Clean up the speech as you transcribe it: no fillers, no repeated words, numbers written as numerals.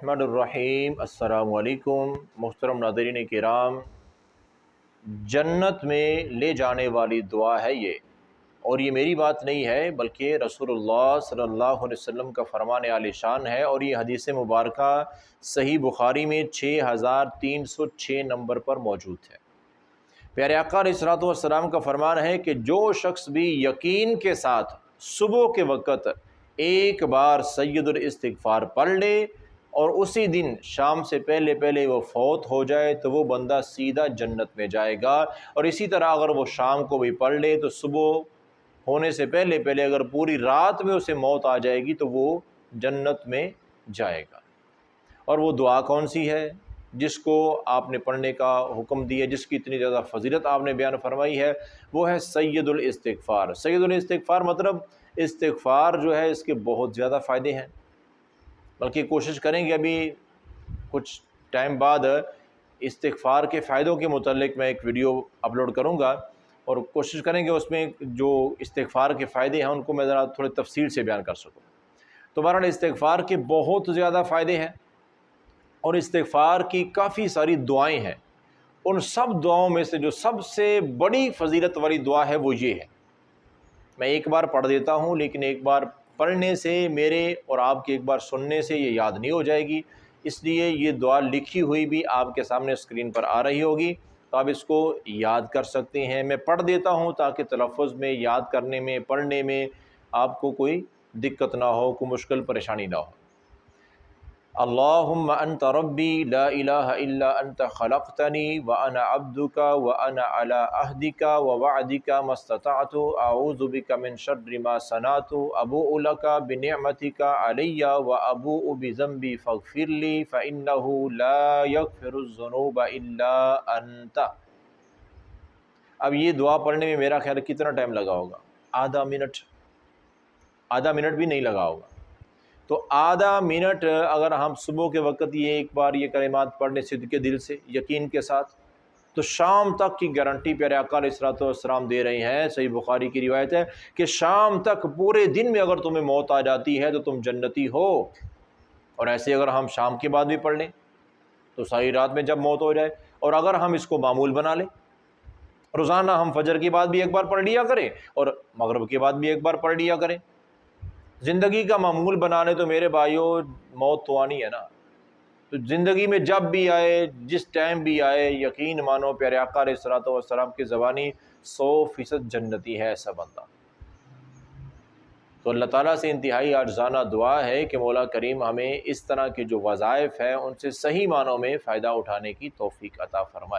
الرحمن الرحیم۔ السلام علیکم محترم ناظرین کرام، جنت میں لے جانے والی دعا ہے یہ، اور یہ میری بات نہیں ہے بلکہ رسول اللہ صلی اللہ علیہ وسلم کا فرمان عالی شان ہے، اور یہ حدیث مبارکہ صحیح بخاری میں 6306 نمبر پر موجود ہے۔ پیارے آقا علیہ الصلوۃ والسلام کا فرمان ہے کہ جو شخص بھی یقین کے ساتھ صبح کے وقت ایک بار سید الاستغفار پڑھ لے اور اسی دن شام سے پہلے پہلے وہ فوت ہو جائے تو وہ بندہ سیدھا جنت میں جائے گا، اور اسی طرح اگر وہ شام کو بھی پڑھ لے تو صبح ہونے سے پہلے پہلے اگر پوری رات میں اسے موت آ جائے گی تو وہ جنت میں جائے گا۔ اور وہ دعا کون سی ہے جس کو آپ نے پڑھنے کا حکم دیا، جس کی اتنی زیادہ فضیلت آپ نے بیان فرمائی ہے؟ وہ ہے سید الاستغفار۔ سید الاستغفار مطلب استغفار جو ہے اس کے بہت زیادہ فائدے ہیں، بلکہ کوشش کریں گے ابھی کچھ ٹائم بعد استغفار کے فائدوں کے متعلق میں ایک ویڈیو اپلوڈ کروں گا، اور کوشش کریں گے اس میں جو استغفار کے فائدے ہیں ان کو میں ذرا تھوڑے تفصیل سے بیان کر سکوں۔ تو بہرحال استغفار کے بہت زیادہ فائدے ہیں، اور استغفار کی کافی ساری دعائیں ہیں۔ ان سب دعاؤں میں سے جو سب سے بڑی فضیلت والی دعا ہے وہ یہ ہے، میں ایک بار پڑھ دیتا ہوں، لیکن ایک بار پڑھنے سے میرے اور آپ کے ایک بار سننے سے یہ یاد نہیں ہو جائے گی، اس لیے یہ دعا لکھی ہوئی بھی آپ کے سامنے اسکرین پر آ رہی ہوگی، تو آپ اس کو یاد کر سکتے ہیں۔ میں پڑھ دیتا ہوں تاکہ تلفظ میں، یاد کرنے میں، پڑھنے میں آپ کو کوئی دقت نہ ہو، کوئی مشکل پریشانی نہ ہو۔ اللہم انت ربی لا الہ الا انت خلقتنی وانا عبدک وانا علی عہدک ووعدک ما استطعت اعوذ بک من شر ما صنعت ابوء لک بنعمتک علی وابوء بذنبی فاغفر لی فانہ لا یغفر الذنوب الا انت۔ اب یہ دعا پڑھنے میں میرا خیال کتنا ٹائم لگا ہوگا؟ آدھا منٹ بھی نہیں لگا ہوگا۔ تو آدھا منٹ اگر ہم صبح کے وقت یہ ایک بار یہ کلمات پڑھنے صدق دل سے، یقین کے ساتھ، تو شام تک کی گارنٹی پیارے آقا علیہ الصلوۃ والسلام دے رہے ہیں۔ صحیح بخاری کی روایت ہے کہ شام تک پورے دن میں اگر تمہیں موت آ جاتی ہے تو تم جنتی ہو۔ اور ایسے اگر ہم شام کے بعد بھی پڑھ لیں تو ساری رات میں جب موت ہو جائے، اور اگر ہم اس کو معمول بنا لیں، روزانہ ہم فجر کے بعد بھی ایک بار پڑھ لیا کریں اور مغرب کے بعد بھی ایک بار پڑھ لیا کریں، زندگی کا معمول بنانے تو میرے بھائیوں موت تو آنی ہے نا، تو زندگی میں جب بھی آئے، جس ٹائم بھی آئے، یقین مانو پیارے آقا علیہ الصلوۃ والسلام کی زبانی 100% جنتی ہے ایسا بندہ۔ تو اللہ تعالیٰ سے انتہائی عاجزانہ دعا ہے کہ مولا کریم ہمیں اس طرح کے جو وظائف ہیں ان سے صحیح معنوں میں فائدہ اٹھانے کی توفیق عطا فرمائے۔